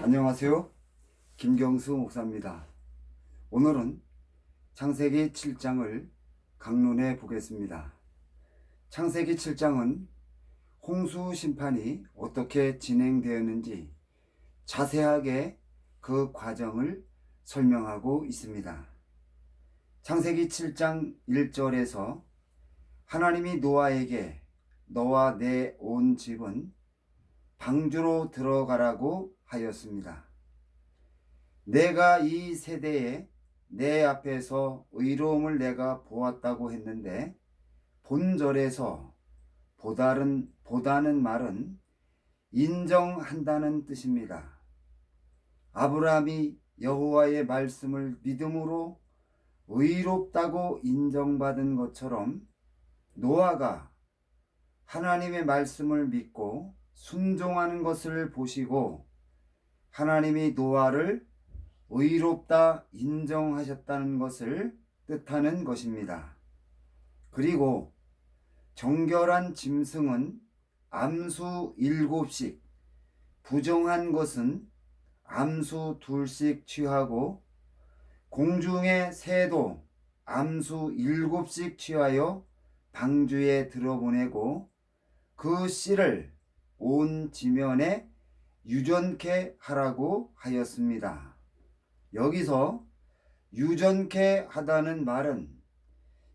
안녕하세요. 김경수 목사입니다. 오늘은 창세기 7장을 강론해 보겠습니다. 창세기 7장은 홍수 심판이 어떻게 진행되었는지 자세하게 그 과정을 설명하고 있습니다. 창세기 7장 1절에서 하나님이 노아에게 너와 내 온 집은 방주로 들어가라고 하였습니다. 내가 이 세대에 내 앞에서 의로움을 내가 보았다고 했는데 본절에서 보다는 말은 인정한다는 뜻입니다. 아브라함이 여호와의 말씀을 믿음으로 의롭다고 인정받은 것처럼 노아가 하나님의 말씀을 믿고 순종하는 것을 보시고 하나님이 노아를 의롭다 인정하셨다는 것을 뜻하는 것입니다. 그리고 정결한 짐승은 암수 7씩, 부정한 것은 암수 2씩 취하고 공중의 새도 암수 7씩 취하여 방주에 들어보내고 그 씨를 온 지면에 유전케 하라고 하였습니다. 여기서 유전케 하다는 말은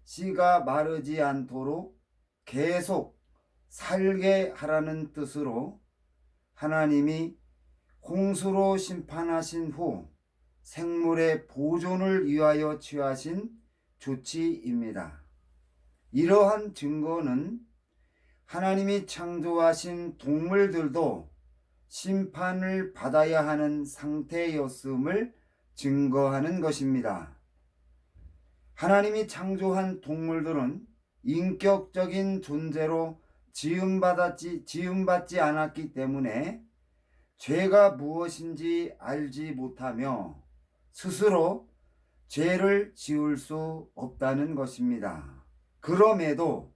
씨가 마르지 않도록 계속 살게 하라는 뜻으로 하나님이 홍수로 심판하신 후 생물의 보존을 위하여 취하신 조치입니다. 이러한 증거는 하나님이 창조하신 동물들도 심판을 받아야 하는 상태였음을 증거하는 것입니다. 하나님이 창조한 동물들은 인격적인 존재로 지음받지 않았기 때문에 죄가 무엇인지 알지 못하며 스스로 죄를 지을 수 없다는 것입니다. 그럼에도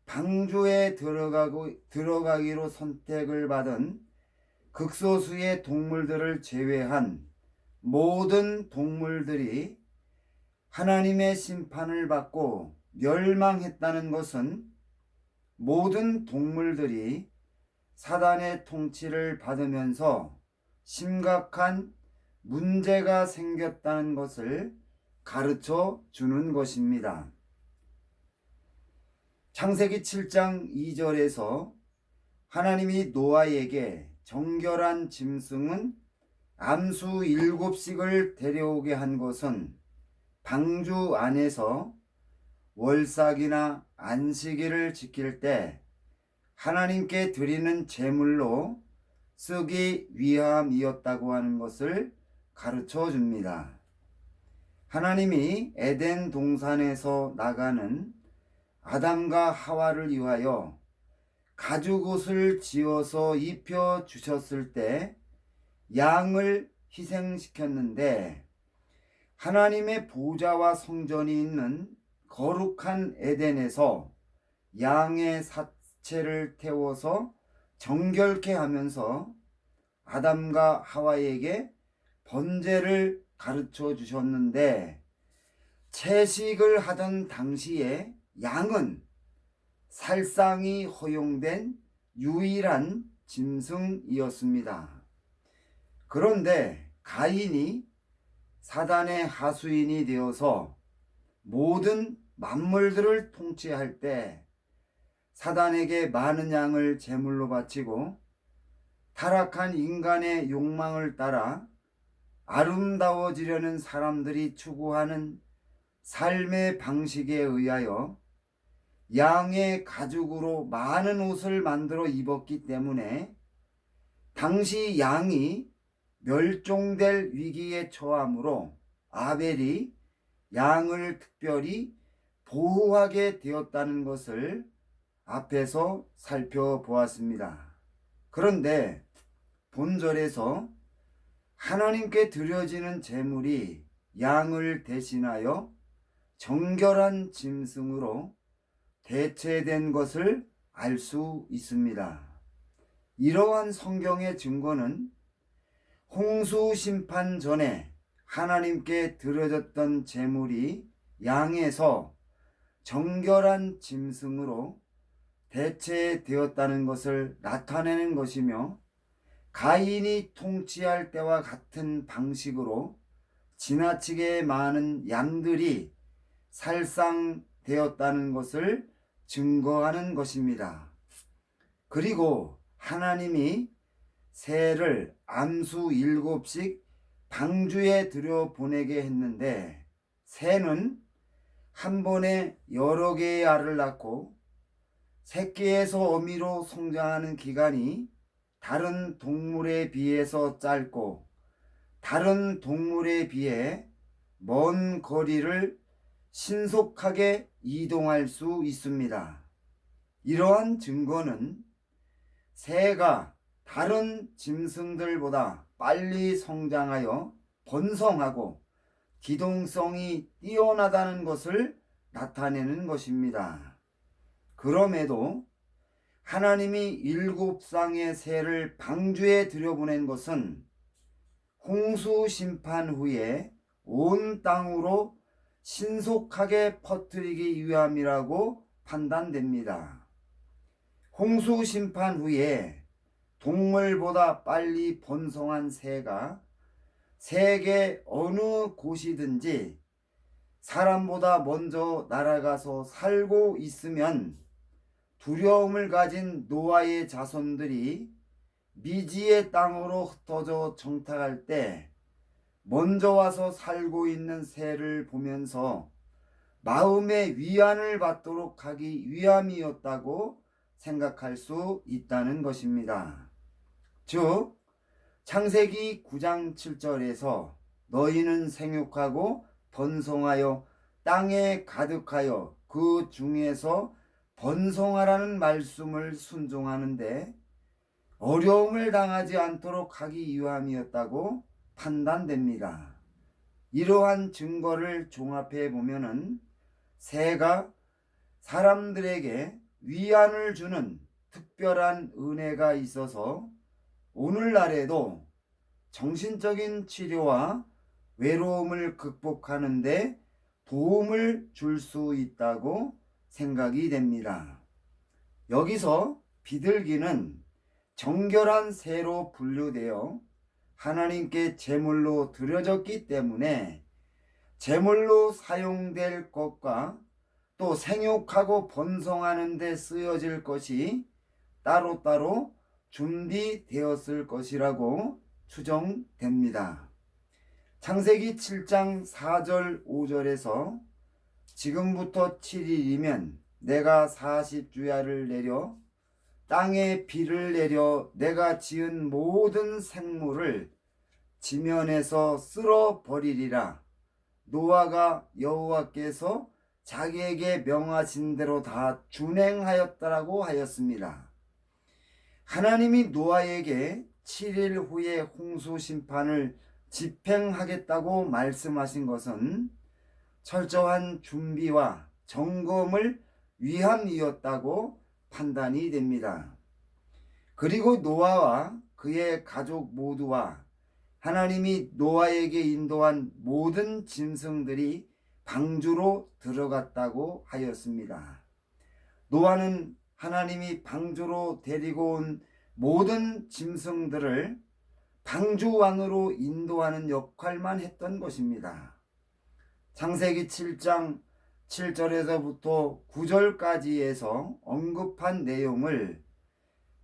방주에 들어가기로 선택을 받은 극소수의 동물들을 제외한 모든 동물들이 하나님의 심판을 받고 멸망했다는 것은 모든 동물들이 사단의 통치를 받으면서 심각한 문제가 생겼다는 것을 가르쳐 주는 것입니다. 창세기 7장 2절에서 하나님이 노아에게 정결한 짐승은 암수 7씩을 데려오게 한 것은 방주 안에서 월삭이나 안식일을 지킬 때 하나님께 드리는 제물로 쓰기 위함이었다고 하는 것을 가르쳐 줍니다. 하나님이 에덴 동산에서 나가는 아담과 하와를 위하여 가죽옷을 지어서 입혀 주셨을 때 양을 희생시켰는데 하나님의 보좌와 성전이 있는 거룩한 에덴에서 양의 사체를 태워서 정결케 하면서 아담과 하와에게 번제를 가르쳐 주셨는데 채식을 하던 당시에 양은 살상이 허용된 유일한 짐승이었습니다. 그런데 가인이 사단의 하수인이 되어서 모든 만물들을 통치할 때 사단에게 많은 양을 제물로 바치고 타락한 인간의 욕망을 따라 아름다워지려는 사람들이 추구하는 삶의 방식에 의하여 양의 가죽으로 많은 옷을 만들어 입었기 때문에 당시 양이 멸종될 위기에 처하므로 아벨이 양을 특별히 보호하게 되었다는 것을 앞에서 살펴보았습니다. 그런데 본절에서 하나님께 드려지는 제물이 양을 대신하여 정결한 짐승으로 대체된 것을 알 수 있습니다. 이러한 성경의 증거는 홍수 심판 전에 하나님께 드려졌던 제물이 양에서 정결한 짐승으로 대체되었다는 것을 나타내는 것이며, 가인이 통치할 때와 같은 방식으로 지나치게 많은 양들이 살상되었다는 것을 증거하는 것입니다. 그리고 하나님이 새를 암수 7씩 방주에 들여보내게 했는데, 새는 한 번에 여러 개의 알을 낳고 새끼에서 어미로 성장하는 기간이 다른 동물에 비해서 짧고, 다른 동물에 비해 먼 거리를 신속하게 이동할 수 있습니다. 이러한 증거는 새가 다른 짐승들보다 빨리 성장하여 번성하고 기동성이 뛰어나다는 것을 나타내는 것입니다. 그럼에도 하나님이 7쌍의 새를 방주에 들여보낸 것은 홍수 심판 후에 온 땅으로 신속하게 퍼뜨리기 위함이라고 판단됩니다. 홍수 심판 후에 동물보다 빨리 번성한 새가 세계 어느 곳이든지 사람보다 먼저 날아가서 살고 있으면, 두려움을 가진 노아의 자손들이 미지의 땅으로 흩어져 정착할 때 먼저 와서 살고 있는 새를 보면서 마음의 위안을 받도록 하기 위함이었다고 생각할 수 있다는 것입니다. 즉, 창세기 9장 7절에서 너희는 생육하고 번성하여 땅에 가득하여 그 중에서 번성하라는 말씀을 순종하는데 어려움을 당하지 않도록 하기 위함이었다고 판단됩니다. 이러한 증거를 종합해 보면은 새가 사람들에게 위안을 주는 특별한 은혜가 있어서 오늘날에도 정신적인 치료와 외로움을 극복하는 데 도움을 줄 수 있다고 생각이 됩니다. 여기서 비둘기는 정결한 새로 분류되어 하나님께 제물로 드려졌기 때문에 제물로 사용될 것과 또 생육하고 번성하는 데 쓰여질 것이 따로따로 준비되었을 것이라고 추정됩니다. 창세기 7장 4절 5절에서 지금부터 7일이면 내가 40주야를 내려 땅에 비를 내려 내가 지은 모든 생물을 지면에서 쓸어 버리리라. 노아가 여호와께서 자기에게 명하신 대로 다 준행하였다라고 하였습니다. 하나님이 노아에게 7일 후에 홍수 심판을 집행하겠다고 말씀하신 것은 철저한 준비와 점검을 위함이었다고 판단이 됩니다. 그리고 노아와 그의 가족 모두와 하나님이 노아에게 인도한 모든 짐승들이 방주로 들어갔다고 하였습니다. 노아는 하나님이 방주로 데리고 온 모든 짐승들을 방주왕으로 인도하는 역할만 했던 것입니다. 창세기 7장 7절에서부터 9절까지에서 언급한 내용을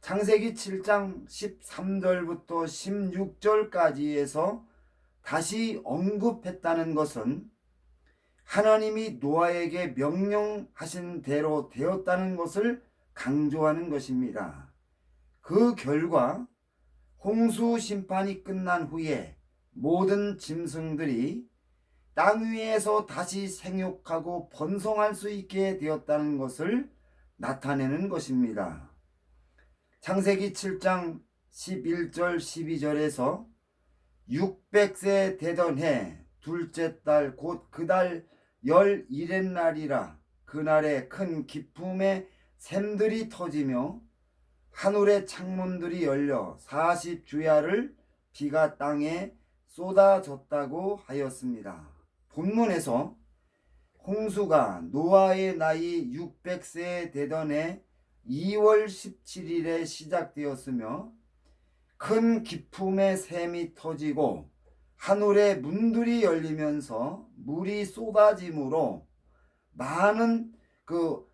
창세기 7장 13절부터 16절까지에서 다시 언급했다는 것은 하나님이 노아에게 명령하신 대로 되었다는 것을 강조하는 것입니다. 그 결과 홍수 심판이 끝난 후에 모든 짐승들이 땅 위에서 다시 생육하고 번성할 수 있게 되었다는 것을 나타내는 것입니다. 창세기 7장 11절 12절에서 600세 되던 해 둘째 달 곧 그 달 11의 날이라. 그날에 큰 기품의 샘들이 터지며 하늘의 창문들이 열려 40주야를 비가 땅에 쏟아졌다고 하였습니다. 본문에서 홍수가 노아의 나이 600세 되던 해 2월 17일에 시작되었으며 큰 기품의 샘이 터지고 하늘의 문들이 열리면서 물이 쏟아짐으로 많은 그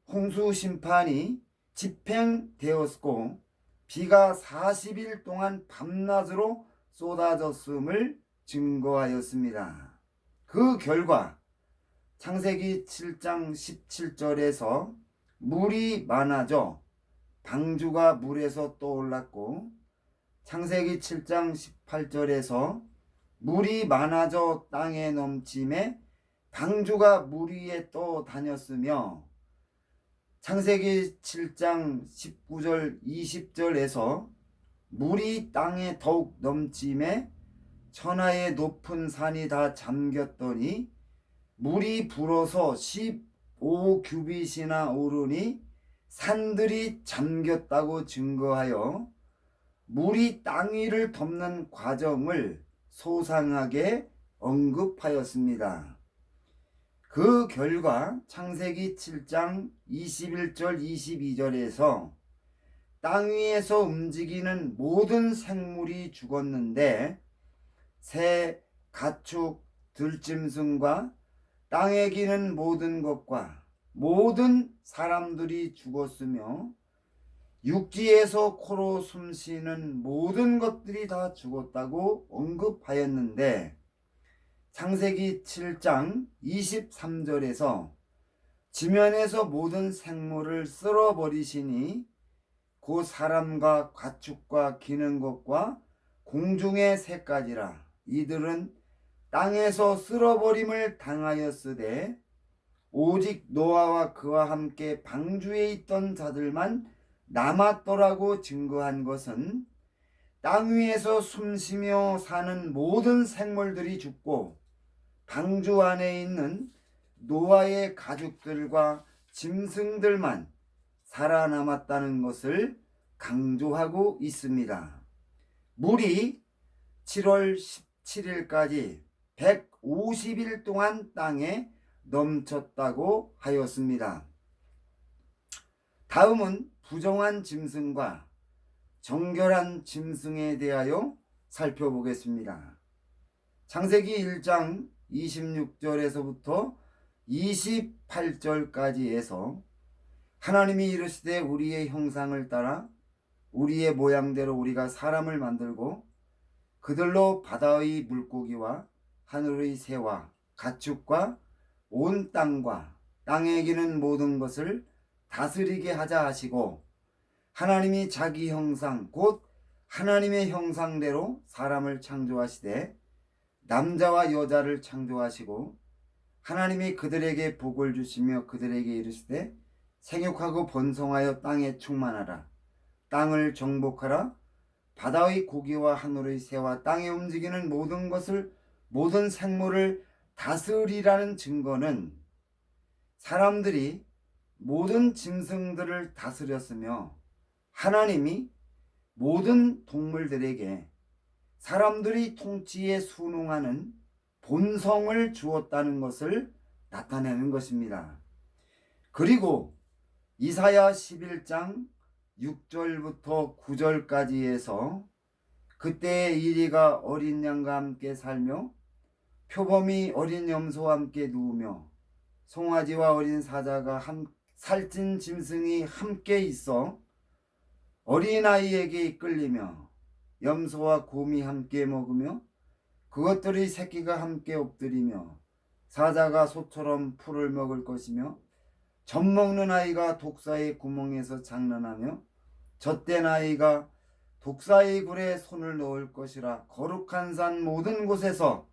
홍수 심판이 집행되었고 비가 40일 동안 밤낮으로 쏟아졌음을 증거하였습니다. 그 결과 창세기 7장 17절에서 물이 많아져 방주가 물에서 떠올랐고 창세기 7장 18절에서 물이 많아져 땅에 넘침에 방주가 물 위에 떠다녔으며 창세기 7장 19절 20절에서 물이 땅에 더욱 넘침에 천하의 높은 산이 다 잠겼더니 물이 불어서 15규빗이나 오르니 산들이 잠겼다고 증거하여 물이 땅 위를 덮는 과정을 소상하게 언급하였습니다. 그 결과 창세기 7장 21절 22절에서 땅 위에서 움직이는 모든 생물이 죽었는데 새, 가축, 들짐승과 땅에 기는 모든 것과 모든 사람들이 죽었으며 육지에서 코로 숨쉬는 모든 것들이 다 죽었다고 언급하였는데 창세기 7장 23절에서 지면에서 모든 생물을 쓸어버리시니 곧 사람과 가축과 기는 것과 공중의 새까지라 이들은 땅에서 쓸어버림을 당하였으되 오직 노아와 그와 함께 방주에 있던 자들만 남았더라고 증거한 것은 땅 위에서 숨쉬며 사는 모든 생물들이 죽고 방주 안에 있는 노아의 가족들과 짐승들만 살아남았다는 것을 강조하고 있습니다. 물이 7월 17일까지 150일 동안 땅에 넘쳤다고 하였습니다. 다음은 부정한 짐승과 정결한 짐승에 대하여 살펴보겠습니다. 창세기 1장 26절에서부터 28절까지에서 하나님이 이르시되 우리의 형상을 따라 우리의 모양대로 우리가 사람을 만들고 그들로 바다의 물고기와 하늘의 새와 가축과 온 땅과 땅에 기는 모든 것을 다스리게 하자 하시고 하나님이 자기 형상 곧 하나님의 형상대로 사람을 창조하시되 남자와 여자를 창조하시고 하나님이 그들에게 복을 주시며 그들에게 이르시되 생육하고 번성하여 땅에 충만하라 땅을 정복하라 바다의 고기와 하늘의 새와 땅에 움직이는 모든 것을 모든 생물을 다스리라는 증거는 사람들이 모든 짐승들을 다스렸으며 하나님이 모든 동물들에게 사람들이 통치에 순응하는 본성을 주었다는 것을 나타내는 것입니다. 그리고 이사야 11장 6절부터 9절까지에서 그때의 이리가 어린 양과 함께 살며 표범이 어린 염소와 함께 누우며 송아지와 어린 사자가 살찐 짐승이 함께 있어 어린아이에게 이끌리며 염소와 곰이 함께 먹으며 그것들의 새끼가 함께 엎드리며 사자가 소처럼 풀을 먹을 것이며 젖먹는 아이가 독사의 구멍에서 장난하며 젖된 아이가 독사의 굴에 손을 넣을 것이라 거룩한 산 모든 곳에서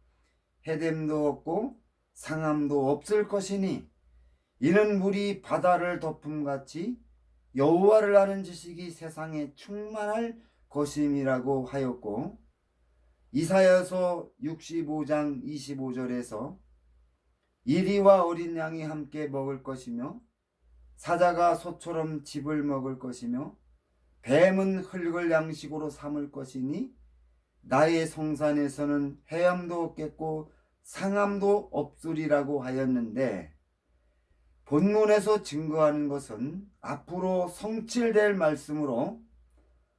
해됨도 없고 상함도 없을 것이니 이는 물이 바다를 덮음같이 여호와를 아는 지식이 세상에 충만할 것임이라고 하였고 이사야서 65장 25절에서 이리와 어린 양이 함께 먹을 것이며 사자가 소처럼 짚을 먹을 것이며 뱀은 흙을 양식으로 삼을 것이니 나의 성산에서는 해함도 없겠고 상함도 없으리라고 하였는데, 본문에서 증거하는 것은 앞으로 성취될 말씀으로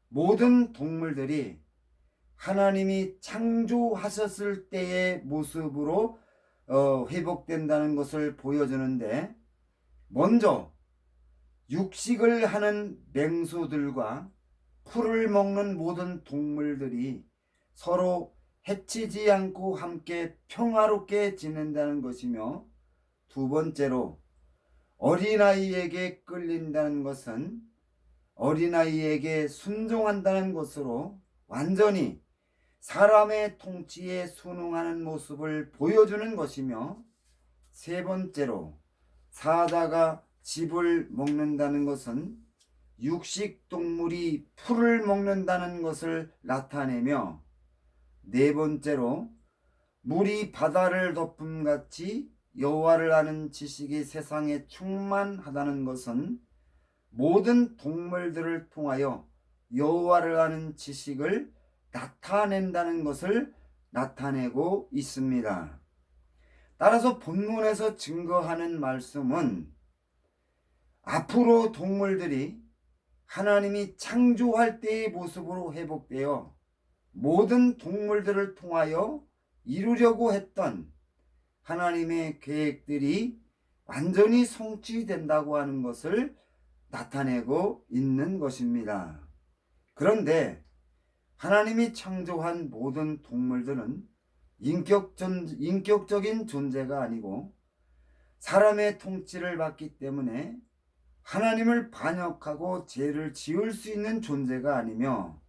모든 동물들이 하나님이 창조하셨을 때의 모습으로 회복된다는 것을 보여주는데, 먼저 육식을 하는 맹수들과 풀을 먹는 모든 동물들이 서로 해치지 않고 함께 평화롭게 지낸다는 것이며, 두 번째로 어린아이에게 끌린다는 것은 어린아이에게 순종한다는 것으로 완전히 사람의 통치에 순응하는 모습을 보여주는 것이며, 세 번째로 사자가 짚을 먹는다는 것은 육식 동물이 풀을 먹는다는 것을 나타내며, 네 번째로 물이 바다를 덮음같이 여호와를 아는 지식이 세상에 충만하다는 것은 모든 동물들을 통하여 여호와를 아는 지식을 나타낸다는 것을 나타내고 있습니다. 따라서 본문에서 증거하는 말씀은 앞으로 동물들이 하나님이 창조할 때의 모습으로 회복되어 모든 동물들을 통하여 이루려고 했던 하나님의 계획들이 완전히 성취된다고 하는 것을 나타내고 있는 것입니다. 그런데 하나님이 창조한 모든 동물들은 인격적인 존재가 아니고 사람의 통치를 받기 때문에 하나님을 반역하고 죄를 지을 수 있는 존재가 아니며,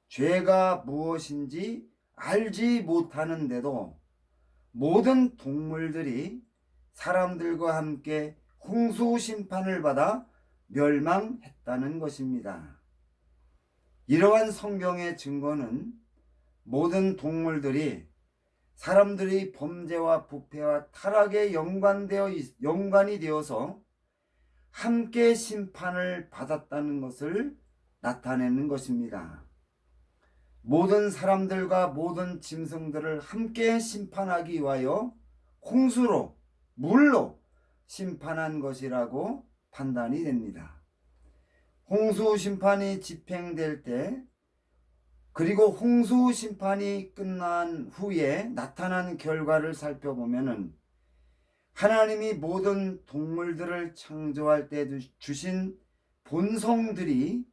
죄가 무엇인지 알지 못하는데도 모든 동물들이 사람들과 함께 홍수 심판을 받아 멸망했다는 것입니다. 이러한 성경의 증거는 모든 동물들이 사람들이 범죄와 부패와 타락에 연관이 되어서 함께 심판을 받았다는 것을 나타내는 것입니다. 모든 사람들과 모든 짐승들을 함께 심판하기 위하여 홍수로, 물로 심판한 것이라고 판단이 됩니다. 홍수 심판이 집행될 때, 그리고 홍수 심판이 끝난 후에 나타난 결과를 살펴보면은 하나님이 모든 동물들을 창조할 때 주신 본성들이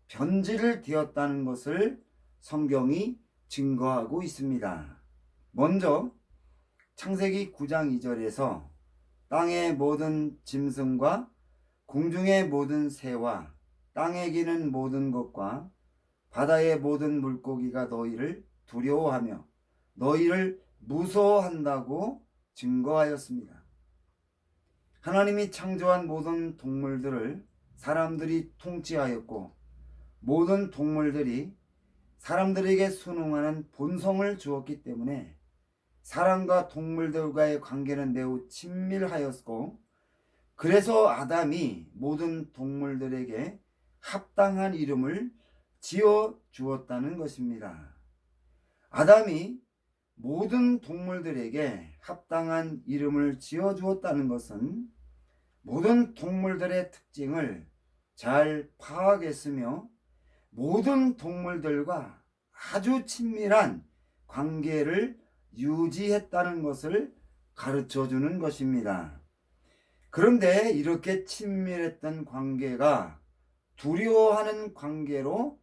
변질을 되었다는 것을 성경이 증거하고 있습니다. 먼저 창세기 9장 2절에서 땅의 모든 짐승과 공중의 모든 새와 땅에 기는 모든 것과 바다의 모든 물고기가 너희를 두려워하며 너희를 무서워한다고 증거하였습니다. 하나님이 창조한 모든 동물들을 사람들이 통치하였고, 모든 동물들이 사람들에게 순응하는 본성을 주었기 때문에 사람과 동물들과의 관계는 매우 친밀하였고, 그래서 아담이 모든 동물들에게 합당한 이름을 지어 주었다는 것입니다. 아담이 모든 동물들에게 합당한 이름을 지어 주었다는 것은 모든 동물들의 특징을 잘 파악했으며 모든 동물들과 아주 친밀한 관계를 유지했다는 것을 가르쳐 주는 것입니다. 그런데 이렇게 친밀했던 관계가 두려워하는 관계로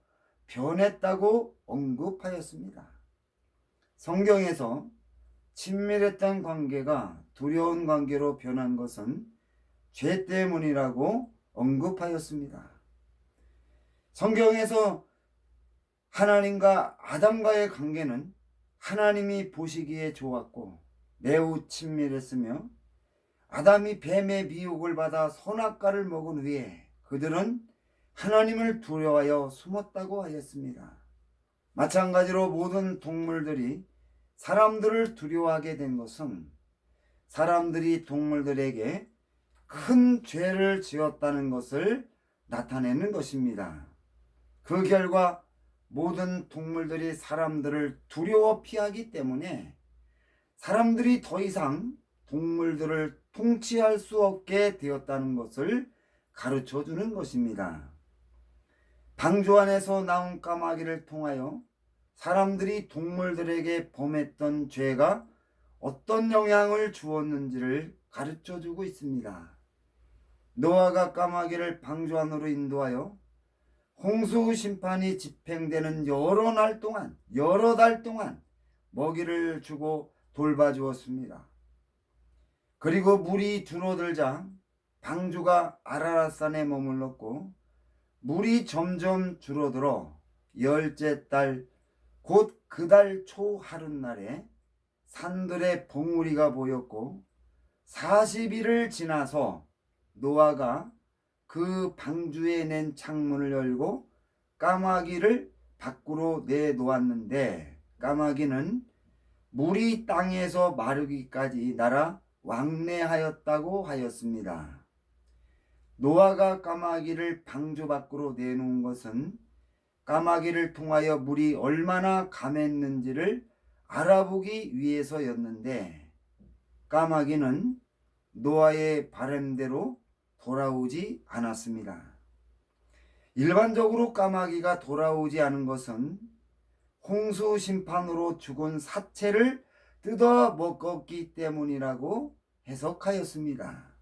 변했다고 언급하였습니다. 성경에서 친밀했던 관계가 두려운 관계로 변한 것은 죄 때문이라고 언급하였습니다. 성경에서 하나님과 아담과의 관계는 하나님이 보시기에 좋았고 매우 친밀했으며, 아담이 뱀의 미혹을 받아 선악과를 먹은 후에 그들은 하나님을 두려워하여 숨었다고 하였습니다. 마찬가지로 모든 동물들이 사람들을 두려워하게 된 것은 사람들이 동물들에게 큰 죄를 지었다는 것을 나타내는 것입니다. 그 결과 모든 동물들이 사람들을 두려워 피하기 때문에 사람들이 더 이상 동물들을 통치할 수 없게 되었다는 것을 가르쳐 주는 것입니다. 방주 안에서 나온 까마귀를 통하여 사람들이 동물들에게 범했던 죄가 어떤 영향을 주었는지를 가르쳐 주고 있습니다. 노아가 까마귀를 방주 안으로 인도하여 홍수 심판이 집행되는 여러 달 동안 먹이를 주고 돌봐주었습니다. 그리고 물이 줄어들자 방주가 아라랏산에 머물렀고 물이 점점 줄어들어 열째 달 곧 그 달 초 하룻날에 산들의 봉우리가 보였고 40일을 지나서 노아가 그 방주에 낸 창문을 열고 까마귀를 밖으로 내놓았는데 까마귀는 물이 땅에서 마르기까지 날아 왕래하였다고 하였습니다. 노아가 까마귀를 방주 밖으로 내놓은 것은 까마귀를 통하여 물이 얼마나 감했는지를 알아보기 위해서였는데 까마귀는 노아의 바람대로 돌아오지 않았습니다. 일반적으로 까마귀가 돌아오지 않은 것은 홍수 심판으로 죽은 사체를 뜯어 먹었기 때문이라고 해석하였습니다.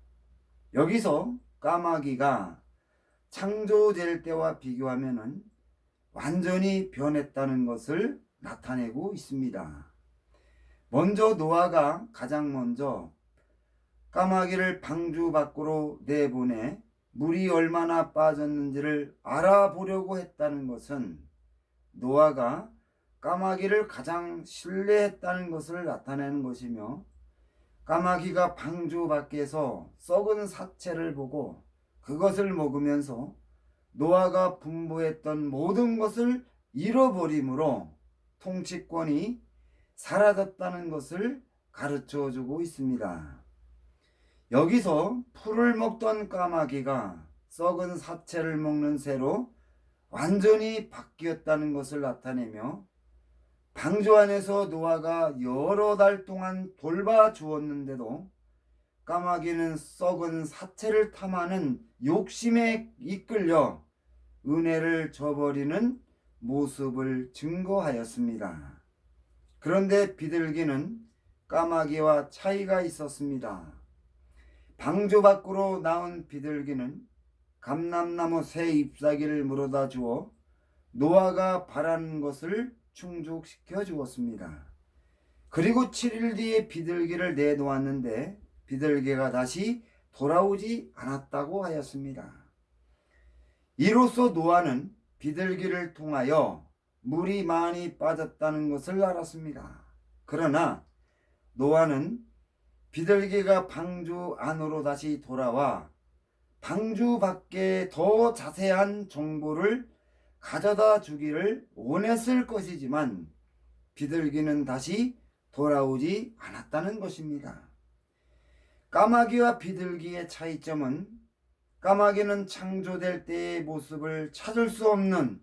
여기서 까마귀가 창조될 때와 비교하면 완전히 변했다는 것을 나타내고 있습니다. 먼저 노아가 가장 먼저 까마귀를 방주 밖으로 내보내 물이 얼마나 빠졌는지를 알아보려고 했다는 것은 노아가 까마귀를 가장 신뢰했다는 것을 나타내는 것이며 까마귀가 방주 밖에서 썩은 사체를 보고 그것을 먹으면서 노아가 분부했던 모든 것을 잃어버림으로 통치권이 사라졌다는 것을 가르쳐 주고 있습니다. 여기서 풀을 먹던 까마귀가 썩은 사체를 먹는 새로 완전히 바뀌었다는 것을 나타내며 방주 안에서 노아가 여러 달 동안 돌봐주었는데도 까마귀는 썩은 사체를 탐하는 욕심에 이끌려 은혜를 저버리는 모습을 증거하였습니다. 그런데 비둘기는 까마귀와 차이가 있었습니다. 방주 밖으로 나온 비둘기는 감람나무 새 잎사귀를 물어다 주어 노아가 바라는 것을 충족시켜 주었습니다. 그리고 7일 뒤에 비둘기를 내놓았는데 비둘기가 다시 돌아오지 않았다고 하였습니다. 이로써 노아는 비둘기를 통하여 물이 많이 빠졌다는 것을 알았습니다. 그러나 노아는 비둘기가 방주 안으로 다시 돌아와 방주 밖에 더 자세한 정보를 가져다 주기를 원했을 것이지만 비둘기는 다시 돌아오지 않았다는 것입니다. 까마귀와 비둘기의 차이점은 까마귀는 창조될 때의 모습을 찾을 수 없는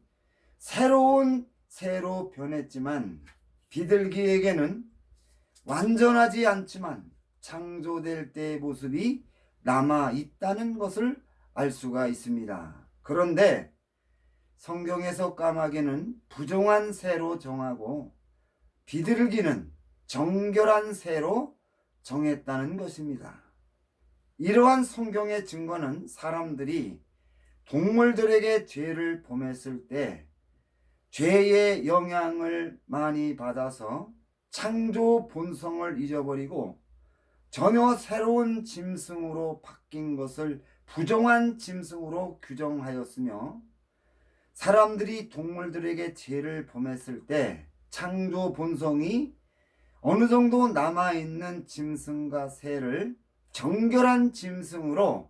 새로운 새로 변했지만 비둘기에게는 완전하지 않지만 창조될 때의 모습이 남아 있다는 것을 알 수가 있습니다. 그런데 성경에서 까마귀는 부정한 새로 정하고 비둘기는 정결한 새로 정했다는 것입니다. 이러한 성경의 증거는 사람들이 동물들에게 죄를 범했을 때 죄의 영향을 많이 받아서 창조 본성을 잊어버리고 전혀 새로운 짐승으로 바뀐 것을 부정한 짐승으로 규정하였으며 사람들이 동물들에게 죄를 범했을 때 창조 본성이 어느 정도 남아있는 짐승과 새를 정결한 짐승으로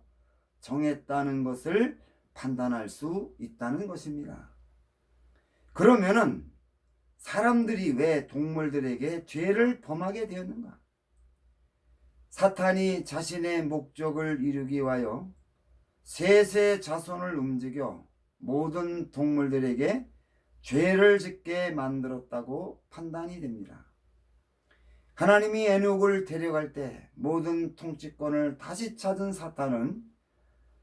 정했다는 것을 판단할 수 있다는 것입니다. 그러면은 사람들이 왜 동물들에게 죄를 범하게 되었는가? 사탄이 자신의 목적을 이루기 위하여 셋의 자손을 움직여 모든 동물들에게 죄를 짓게 만들었다고 판단이 됩니다. 하나님이 에녹을 데려갈 때 모든 통치권을 다시 찾은 사탄은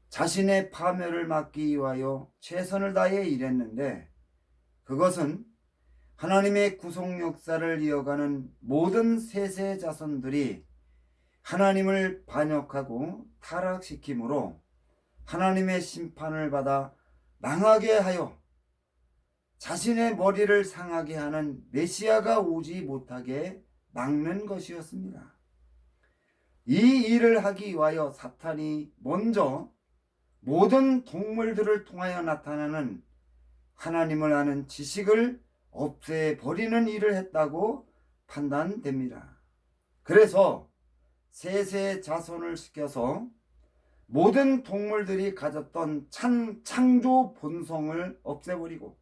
자신의 파멸을 막기 위하여 최선을 다해 일했는데, 그것은 하나님의 구속 역사를 이어가는 모든 세세 자손들이 하나님을 반역하고 타락시키므로 하나님의 심판을 받아 망하게 하여 자신의 머리를 상하게 하는 메시아가 오지 못하게 막는 것이었습니다. 이 일을 하기 위하여 사탄이 먼저 모든 동물들을 통하여 나타나는 하나님을 아는 지식을 없애버리는 일을 했다고 판단됩니다. 그래서 세세 자손을 시켜서 모든 동물들이 가졌던 창조 본성을 없애버리고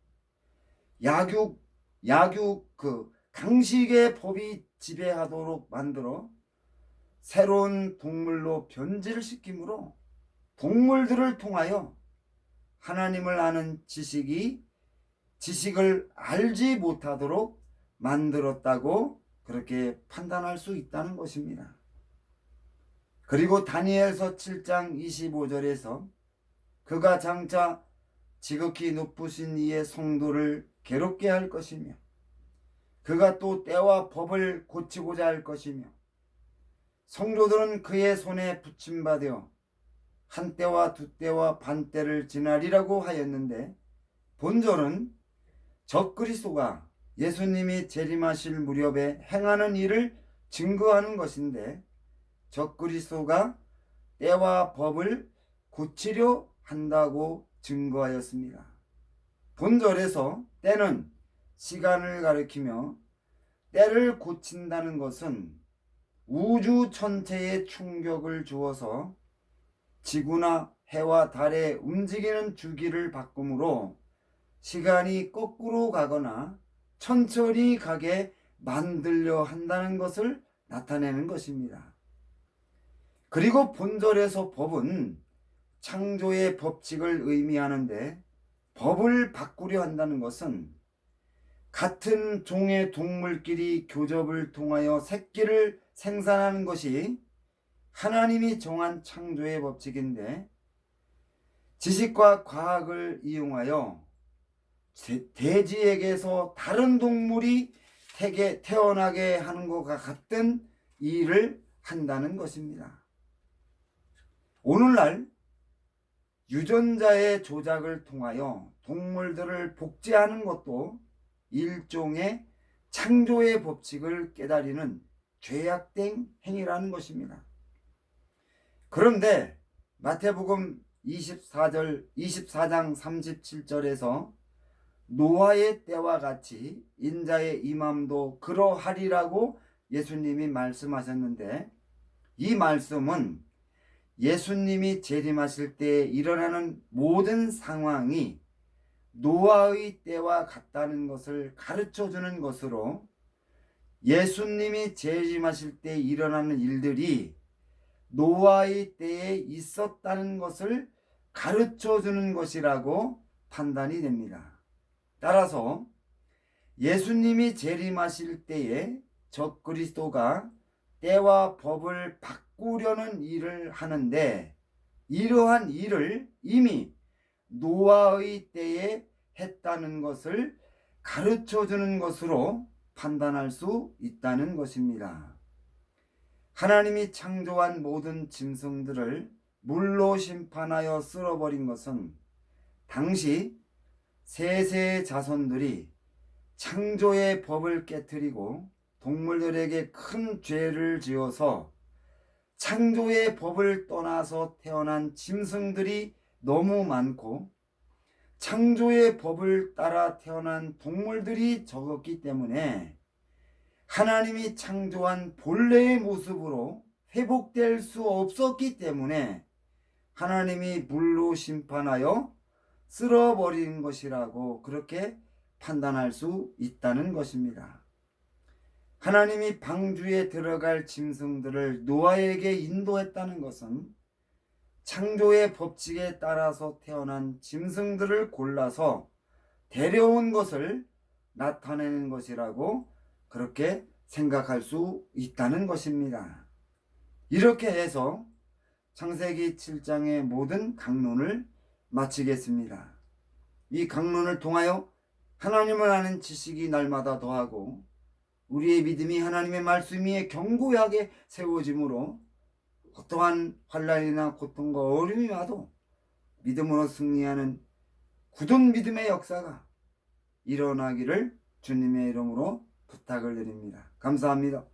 강식의 법이 지배하도록 만들어 새로운 동물로 변질을 시키므로 동물들을 통하여 하나님을 아는 지식을 알지 못하도록 만들었다고 그렇게 판단할 수 있다는 것입니다. 그리고 다니엘서 7장 25절에서 그가 장차 지극히 높으신 이의 성도를 괴롭게 할 것이며 그가 또 때와 법을 고치고자 할 것이며 성도들은 그의 손에 붙임받아 한 때와 두 때와 반 때를 지나리라고 하였는데, 본절은 적그리스도가 예수님이 재림하실 무렵에 행하는 일을 증거하는 것인데, 적그리스도가 때와 법을 고치려 한다고 증거하였습니다. 본절에서 때는 시간을 가리키며 때를 고친다는 것은 우주 전체에 충격을 주어서 지구나 해와 달의 움직이는 주기를 바꾸므로 시간이 거꾸로 가거나 천천히 가게 만들려 한다는 것을 나타내는 것입니다. 그리고 본절에서 법은 창조의 법칙을 의미하는데, 법을 바꾸려 한다는 것은 같은 종의 동물끼리 교접을 통하여 새끼를 생산하는 것이 하나님이 정한 창조의 법칙인데, 지식과 과학을 이용하여 돼지에게서 다른 동물이 태어나게 하는 것과 같은 일을 한다는 것입니다. 오늘날 유전자의 조작을 통하여 동물들을 복제하는 것도 일종의 창조의 법칙을 깨달이는 죄악된 행위라는 것입니다. 그런데 마태복음 24장 37절에서 노아의 때와 같이 인자의 임함도 그러하리라고 예수님이 말씀하셨는데, 이 말씀은 예수님이 재림하실 때 일어나는 모든 상황이 노아의 때와 같다는 것을 가르쳐주는 것으로, 예수님이 재림하실 때 일어나는 일들이 노아의 때에 있었다는 것을 가르쳐주는 것이라고 판단이 됩니다. 따라서 예수님이 재림하실 때에 적그리스도가 때와 법을 바꾸려는 일을 하는데, 이러한 일을 이미 노아의 때에 했다는 것을 가르쳐주는 것으로 판단할 수 있다는 것입니다. 하나님이 창조한 모든 짐승들을 물로 심판하여 쓸어버린 것은 당시 세세 자손들이 창조의 법을 깨뜨리고 동물들에게 큰 죄를 지어서 창조의 법을 떠나서 태어난 짐승들이 너무 많고 창조의 법을 따라 태어난 동물들이 적었기 때문에 하나님이 창조한 본래의 모습으로 회복될 수 없었기 때문에 하나님이 물로 심판하여 쓸어버린 것이라고 그렇게 판단할 수 있다는 것입니다. 하나님이 방주에 들어갈 짐승들을 노아에게 인도했다는 것은 창조의 법칙에 따라서 태어난 짐승들을 골라서 데려온 것을 나타내는 것이라고 그렇게 생각할 수 있다는 것입니다. 이렇게 해서 창세기 7장의 모든 강론을 마치겠습니다. 이 강론을 통하여 하나님을 아는 지식이 날마다 더하고 우리의 믿음이 하나님의 말씀 위에 견고하게 세워지므로 어떠한 환난이나 고통과 어려움이 와도 믿음으로 승리하는 굳은 믿음의 역사가 일어나기를 주님의 이름으로 부탁을 드립니다. 감사합니다.